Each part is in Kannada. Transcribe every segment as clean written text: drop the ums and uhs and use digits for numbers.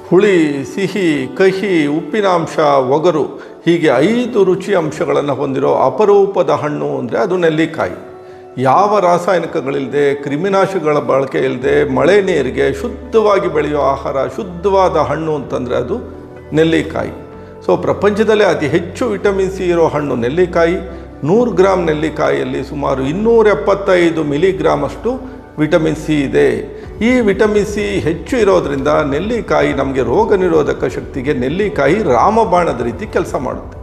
ಹುಳಿ, ಸಿಹಿ, ಕಹಿ, ಉಪ್ಪಿನಾಂಶ, ಒಗರು ಹೀಗೆ 5 ರುಚಿ ಅಂಶಗಳನ್ನು ಹೊಂದಿರೋ ಅಪರೂಪದ ಹಣ್ಣು ಅಂದರೆ ಅದು ನೆಲ್ಲಿಕಾಯಿ. ಯಾವ ರಾಸಾಯನಿಕಗಳಿಲ್ಲದೆ, ಕ್ರಿಮಿನಾಶಕಗಳ ಬಳಕೆ ಇಲ್ಲದೆ, ಮಳೆ ನೀರಿಗೆ ಶುದ್ಧವಾಗಿ ಬೆಳೆಯೋ ಆಹಾರ, ಶುದ್ಧವಾದ ಹಣ್ಣು ಅಂತಂದರೆ ಅದು ನೆಲ್ಲಿಕಾಯಿ. ಸೊ ಪ್ರಪಂಚದಲ್ಲೇ ಅತಿ ಹೆಚ್ಚು ವಿಟಮಿನ್ ಸಿ ಇರೋ ಹಣ್ಣು ನೆಲ್ಲಿಕಾಯಿ. 100 ಗ್ರಾಮ್ ನೆಲ್ಲಿಕಾಯಿಯಲ್ಲಿ ಸುಮಾರು 275 ಮಿಲಿಗ್ರಾಮ್ ಅಷ್ಟು ವಿಟಮಿನ್ ಸಿ ಇದೆ. ಈ ವಿಟಮಿನ್ ಸಿ ಹೆಚ್ಚು ಇರೋದರಿಂದ ನೆಲ್ಲಿಕಾಯಿ ನಮಗೆ ರೋಗ ನಿರೋಧಕ ಶಕ್ತಿಗೆ ನೆಲ್ಲಿಕಾಯಿ ರಾಮಬಾಣದ ರೀತಿ ಕೆಲಸ ಮಾಡುತ್ತೆ.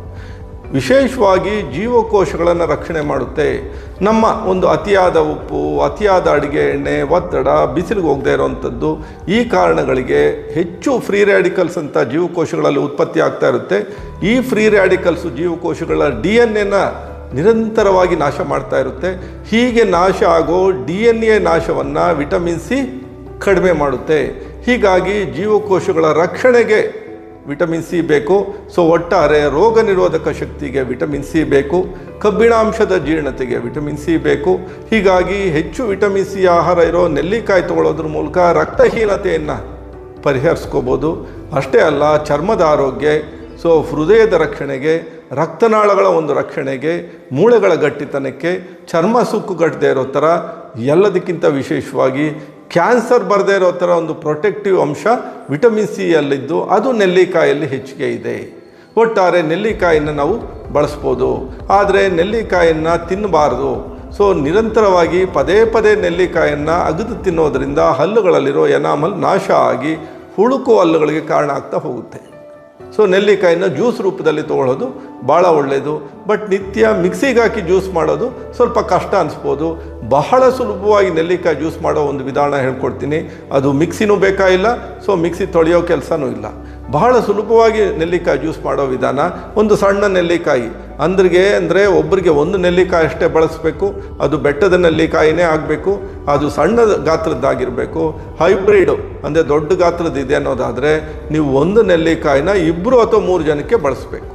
ವಿಶೇಷವಾಗಿ ಜೀವಕೋಶಗಳನ್ನು ರಕ್ಷಣೆ ಮಾಡುತ್ತೆ. ನಮ್ಮ ಒಂದು ಅತಿಯಾದ ಉಪ್ಪು, ಅತಿಯಾದ ಅಡುಗೆ ಎಣ್ಣೆ, ಒತ್ತಡ, ಬಿಸಿಲಿಗೆ ಹೋಗದೇ ಇರೋವಂಥದ್ದು, ಈ ಕಾರಣಗಳಿಗೆ ಹೆಚ್ಚು ಫ್ರೀ ರ್ಯಾಡಿಕಲ್ಸ್ ಅಂತ ಜೀವಕೋಶಗಳಲ್ಲಿ ಉತ್ಪತ್ತಿ ಆಗ್ತಾ ಇರುತ್ತೆ. ಈ ಫ್ರೀ ರ್ಯಾಡಿಕಲ್ಸು ಜೀವಕೋಶಗಳ DNA ನಿರಂತರವಾಗಿ ನಾಶ ಮಾಡ್ತಾ ಇರುತ್ತೆ. ಹೀಗೆ ನಾಶ ಆಗೋ DNA ನಾಶವನ್ನು ವಿಟಮಿನ್ ಸಿ ಕಡಿಮೆ ಮಾಡುತ್ತೆ. ಹೀಗಾಗಿ ಜೀವಕೋಶಗಳ ರಕ್ಷಣೆಗೆ ವಿಟಮಿನ್ ಸಿ ಬೇಕು. ಸೊ ಒಟ್ಟಾರೆ ರೋಗ ನಿರೋಧಕ ಶಕ್ತಿಗೆ ವಿಟಮಿನ್ ಸಿ ಬೇಕು, ಕಬ್ಬಿಣಾಂಶದ ಜೀರ್ಣತೆಗೆ ವಿಟಮಿನ್ ಸಿ ಬೇಕು. ಹೀಗಾಗಿ ಹೆಚ್ಚು ವಿಟಮಿನ್ ಸಿ ಆಹಾರ ಇರೋ ನೆಲ್ಲಿಕಾಯಿ ತಗೊಳ್ಳೋದ್ರ ಮೂಲಕ ರಕ್ತಹೀನತೆಯನ್ನು ಪರಿಹರಿಸ್ಕೋಬೋದು. ಅಷ್ಟೇ ಅಲ್ಲ, ಚರ್ಮದ ಆರೋಗ್ಯ, ಸೊ ಹೃದಯದ ರಕ್ಷಣೆಗೆ, ರಕ್ತನಾಳಗಳ ಒಂದು ರಕ್ಷಣೆಗೆ, ಮೂಳೆಗಳ ಗಟ್ಟಿತನಕ್ಕೆ, ಚರ್ಮ ಸುಕ್ಕುಗಟ್ಟದೇ ಇರೋ ಥರ, ಎಲ್ಲದಕ್ಕಿಂತ ವಿಶೇಷವಾಗಿ ಕ್ಯಾನ್ಸರ್ ಬರದೇ ಇರೋ ಥರ ಒಂದು ಪ್ರೊಟೆಕ್ಟಿವ್ ಅಂಶ ವಿಟಮಿನ್ ಸಿ ಯಲ್ಲಿದ್ದು ಅದು ನೆಲ್ಲಿಕಾಯಲ್ಲಿ ಹೆಚ್ಚಿಗೆ ಇದೆ. ಒಟ್ಟಾರೆ ನೆಲ್ಲಿಕಾಯಿಯನ್ನು ನಾವು ಬಳಸ್ಬೋದು, ಆದರೆ ನೆಲ್ಲಿಕಾಯಿಯನ್ನು ತಿನ್ನಬಾರ್ದು. ಸೊ ನಿರಂತರವಾಗಿ ಪದೇ ಪದೇ ನೆಲ್ಲಿಕಾಯಿಯನ್ನು ಅಗದು ತಿನ್ನೋದರಿಂದ ಹಲ್ಲುಗಳಲ್ಲಿರೋ ಎನಾಮಲ್ ನಾಶ ಆಗಿ ಹುಳುಕು ಹಲ್ಲುಗಳಿಗೆ ಕಾರಣ ಆಗ್ತಾ ಹೋಗುತ್ತೆ. ಸೊ ನೆಲ್ಲಿಕಾಯಿನ ಜ್ಯೂಸ್ ರೂಪದಲ್ಲಿ ತೊಗೊಳ್ಳೋದು ಭಾಳ ಒಳ್ಳೆಯದು. ಬಟ್ ನಿತ್ಯ ಮಿಕ್ಸಿಗೆ ಹಾಕಿ ಜ್ಯೂಸ್ ಮಾಡೋದು ಸ್ವಲ್ಪ ಕಷ್ಟ ಅನಿಸ್ಬೋದು. ಬಹಳ ಸುಲಭವಾಗಿ ನೆಲ್ಲಿಕಾಯಿ ಜ್ಯೂಸ್ ಮಾಡೋ ಒಂದು ವಿಧಾನ ಹೇಳ್ಕೊಡ್ತೀನಿ. ಅದು ಮಿಕ್ಸಿನೂ ಬೇಕಾಗಿಲ್ಲ, ಸೊ ಮಿಕ್ಸಿ ತೊಳೆಯೋ ಕೆಲಸನೂ ಇಲ್ಲ. ಬಹಳ ಸುಲಭವಾಗಿ ನೆಲ್ಲಿಕಾಯಿ ಜ್ಯೂಸ್ ಮಾಡೋ ವಿಧಾನ, ಒಂದು ಸಣ್ಣ ನೆಲ್ಲಿಕಾಯಿ ಅಂದರೆ ಒಬ್ಬರಿಗೆ ಒಂದು ನೆಲ್ಲಿಕಾಯಿ ಅಷ್ಟೇ ಬಳಸಬೇಕು. ಅದು ಬೆಟ್ಟದ ನೆಲ್ಲಿಕಾಯಿನೇ ಆಗಬೇಕು, ಅದು ಸಣ್ಣ ಗಾತ್ರದ್ದಾಗಿರಬೇಕು. ಹೈಬ್ರಿಡು ಅಂದರೆ ದೊಡ್ಡ ಗಾತ್ರದಿದೆ ಅನ್ನೋದಾದರೆ ನೀವು ಒಂದು ನೆಲ್ಲಿಕಾಯಿನ 2 ಅಥವಾ 3 ಜನಕ್ಕೆ ಬಳಸಬೇಕು.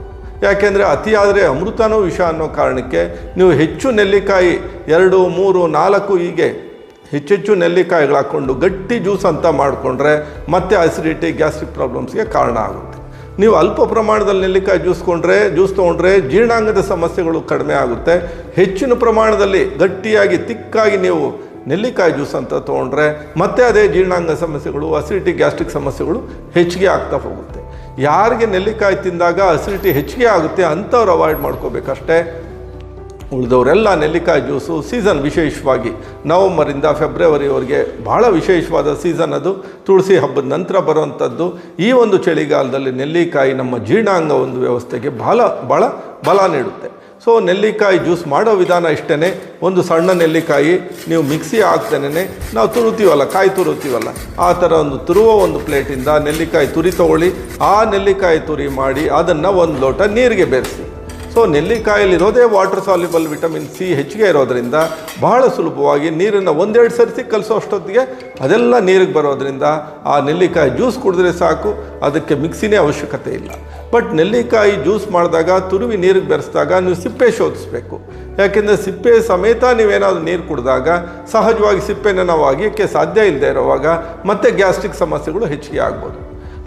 ಯಾಕೆಂದರೆ ಅತಿಯಾದರೆ ಅಮೃತನೂ ವಿಷ ಅನ್ನೋ ಕಾರಣಕ್ಕೆ ನೀವು ಹೆಚ್ಚು ನೆಲ್ಲಿಕಾಯಿ 2, 3, 4 ಹೀಗೆ ಹೆಚ್ಚೆಚ್ಚು ನೆಲ್ಲಿಕಾಯಿಗಳು ಹಾಕ್ಕೊಂಡು ಗಟ್ಟಿ ಜ್ಯೂಸ್ ಅಂತ ಮಾಡಿಕೊಂಡ್ರೆ ಮತ್ತೆ ಅಸಿಡಿಟಿ, ಗ್ಯಾಸ್ಟ್ರಿಕ್ ಪ್ರಾಬ್ಲಮ್ಸ್ಗೆ ಕಾರಣ ಆಗುತ್ತೆ. ನೀವು ಅಲ್ಪ ಪ್ರಮಾಣದಲ್ಲಿ ನೆಲ್ಲಿಕಾಯಿ ಜ್ಯೂಸ್ ತೊಗೊಂಡ್ರೆ ಜೀರ್ಣಾಂಗದ ಸಮಸ್ಯೆಗಳು ಕಡಿಮೆ ಆಗುತ್ತೆ. ಹೆಚ್ಚಿನ ಪ್ರಮಾಣದಲ್ಲಿ ಗಟ್ಟಿಯಾಗಿ ತಿಕ್ಕಾಗಿ ನೀವು ನೆಲ್ಲಿಕಾಯಿ ಜ್ಯೂಸ್ ಅಂತ ತೊಗೊಂಡ್ರೆ ಮತ್ತೆ ಅದೇ ಜೀರ್ಣಾಂಗ ಸಮಸ್ಯೆಗಳು, ಅಸಿಡಿಟಿ, ಗ್ಯಾಸ್ಟ್ರಿಕ್ ಸಮಸ್ಯೆಗಳು ಹೆಚ್ಚಿಗೆ ಆಗ್ತಾ ಹೋಗುತ್ತೆ. ಯಾರಿಗೆ ನೆಲ್ಲಿಕಾಯಿ ತಿಂದಾಗ ಅಸಿಡಿಟಿ ಹೆಚ್ಚಿಗೆ ಆಗುತ್ತೆ ಅಂಥವ್ರು ಅವಾಯ್ಡ್ ಮಾಡ್ಕೋಬೇಕಷ್ಟೇ. ಉಳಿದವರೆಲ್ಲ ನೆಲ್ಲಿಕಾಯಿ ಜ್ಯೂಸು ಸೀಸನ್, ವಿಶೇಷವಾಗಿ ನವಂಬರಿಂದ ಫೆಬ್ರವರಿವರೆಗೆ ಭಾಳ ವಿಶೇಷವಾದ ಸೀಸನ್ ಅದು. ತುಳಸಿ ಹಬ್ಬದ ನಂತರ ಬರುವಂಥದ್ದು. ಈ ಒಂದು ಚಳಿಗಾಲದಲ್ಲಿ ನೆಲ್ಲಿಕಾಯಿ ನಮ್ಮ ಜೀರ್ಣಾಂಗ ಒಂದು ವ್ಯವಸ್ಥೆಗೆ ಭಾಳ ಬಲ ನೀಡುತ್ತೆ. ಸೊ ನೆಲ್ಲಿಕಾಯಿ ಜ್ಯೂಸ್ ಮಾಡೋ ವಿಧಾನ ಇಷ್ಟೇ. ಒಂದು ಸಣ್ಣ ನೆಲ್ಲಿಕಾಯಿ ನೀವು ಮಿಕ್ಸಿ ಹಾಕ್ತೇನೆ ನಾವು ಕಾಯಿ ತುರುತ್ತೀವಲ್ಲ, ಆ ಥರ ಒಂದು ತುರುವ ಒಂದು ಪ್ಲೇಟಿಂದ ನೆಲ್ಲಿಕಾಯಿ ತುರಿ ತೊಗೊಳ್ಳಿ. ಆ ನೆಲ್ಲಿಕಾಯಿ ತುರಿ ಮಾಡಿ ಅದನ್ನು 1 ಲೋಟ ನೀರಿಗೆ ಬೆರೆಸಿ. ಸೊ ನೆಲ್ಲಿಕಾಯಲ್ಲಿರೋದೇ ವಾಟರ್ ಸಾಲ್ಯುಬಲ್ ವಿಟಮಿನ್ ಸಿ ಹೆಚ್ಚಿಗೆ ಇರೋದರಿಂದ ಬಹಳ ಸುಲಭವಾಗಿ ನೀರನ್ನು 1-2 ಸರ್ತಿ ಕಲಸೋ ಅಷ್ಟೊತ್ತಿಗೆ ಅದೆಲ್ಲ ನೀರಿಗೆ ಬರೋದರಿಂದ ಆ ನೆಲ್ಲಿಕಾಯಿ ಜ್ಯೂಸ್ ಕುಡಿದ್ರೆ ಸಾಕು, ಅದಕ್ಕೆ ಮಿಕ್ಸಿನೇ ಅವಶ್ಯಕತೆ ಇಲ್ಲ. ಬಟ್ ನೆಲ್ಲಿಕಾಯಿ ಜ್ಯೂಸ್ ಮಾಡಿದಾಗ ತುರುವಿ ನೀರಿಗೆ ಬೆರೆಸಿದಾಗ ನೀವು ಸಿಪ್ಪೆ ಶೋಧಿಸಬೇಕು. ಯಾಕೆಂದರೆ ಸಿಪ್ಪೆ ಸಮೇತ ನೀವೇನಾದರೂ ನೀರು ಕುಡಿದಾಗ ಸಹಜವಾಗಿ ಸಿಪ್ಪೆನ ನಾವು ಅಗಿಯೋಕ್ಕೆ ಸಾಧ್ಯ ಇಲ್ಲದೆ ಇರೋವಾಗ ಮತ್ತೆ ಗ್ಯಾಸ್ಟ್ರಿಕ್ ಸಮಸ್ಯೆಗಳು ಹೆಚ್ಚಿಗೆ ಆಗ್ಬೋದು.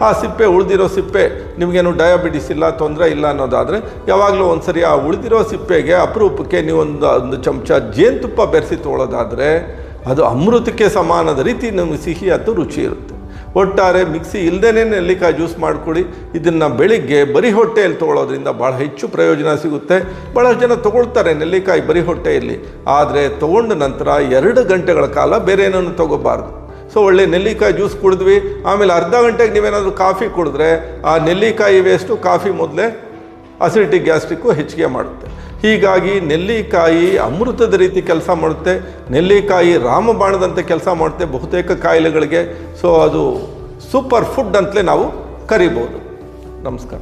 ಆ ಸಿಪ್ಪೆ, ಉಳಿದಿರೋ ಸಿಪ್ಪೆ, ನಿಮಗೇನು ಡಯಾಬಿಟಿಸ್ ಇಲ್ಲ, ತೊಂದರೆ ಇಲ್ಲ ಅನ್ನೋದಾದರೆ ಯಾವಾಗಲೂ ಒಂದು ಸರಿ ಆ ಉಳಿದಿರೋ ಸಿಪ್ಪೆಗೆ ಅಪರೂಪಕ್ಕೆ ನೀವು ಒಂದು ಚಮಚ ಜೇನುತುಪ್ಪ ಬೆರೆಸಿ ತೊಗೊಳ್ಳೋದಾದರೆ ಅದು ಅಮೃತಕ್ಕೆ ಸಮಾನದ ರೀತಿ ನಿಮಗೆ ಸಿಹಿ ಅಥವಾ ರುಚಿ ಇರುತ್ತೆ. ಒಟ್ಟಾರೆ ಮಿಕ್ಸಿ ಇಲ್ಲದೇ ನೆಲ್ಲಿಕಾಯಿ ಜ್ಯೂಸ್ ಮಾಡ್ಕೊಳ್ಳಿ. ಇದನ್ನು ಬೆಳಿಗ್ಗೆ ಬರೀ ಹೊಟ್ಟೆಯಲ್ಲಿ ತೊಗೊಳ್ಳೋದ್ರಿಂದ ಭಾಳ ಹೆಚ್ಚು ಪ್ರಯೋಜನ ಸಿಗುತ್ತೆ. ಭಾಳಷ್ಟು ಜನ ತೊಗೊಳ್ತಾರೆ ನೆಲ್ಲಿಕಾಯಿ ಬರೀ ಹೊಟ್ಟೆಯಲ್ಲಿ, ಆದರೆ ತೊಗೊಂಡ ನಂತರ 2 ಗಂಟೆಗಳ ಕಾಲ ಬೇರೆ ಏನನ್ನು ತೊಗೋಬಾರ್ದು. ಸೊ ಒಳ್ಳೆ ನೆಲ್ಲಿಕಾಯಿ ಜ್ಯೂಸ್ ಕುಡಿದ್ವಿ, ಆಮೇಲೆ ಅರ್ಧ ಗಂಟೆಗೆ ನೀವೇನಾದರೂ ಕಾಫಿ ಕುಡಿದ್ರೆ ಆ ನೆಲ್ಲಿಕಾಯಿ ವೇಸ್ಟು ಕಾಫಿ ಮೊದಲೇ ಅಸಿಡಿಟಿ, ಗ್ಯಾಸ್ಟ್ರಿಕ್ಕು ಹೆಚ್ಚಿಗೆ ಮಾಡುತ್ತೆ. ಹೀಗಾಗಿ ನೆಲ್ಲಿಕಾಯಿ ಅಮೃತದ ರೀತಿ ಕೆಲಸ ಮಾಡುತ್ತೆ. ನೆಲ್ಲಿಕಾಯಿ ರಾಮಬಾಣದಂತೆ ಕೆಲಸ ಮಾಡುತ್ತೆ ಬಹುತೇಕ ಕಾಯಿಲೆಗಳಿಗೆ. ಸೊ ಅದು ಸೂಪರ್ ಫುಡ್ ಅಂತಲೇ ನಾವು ಕರಿಬೋದು. ನಮಸ್ಕಾರ.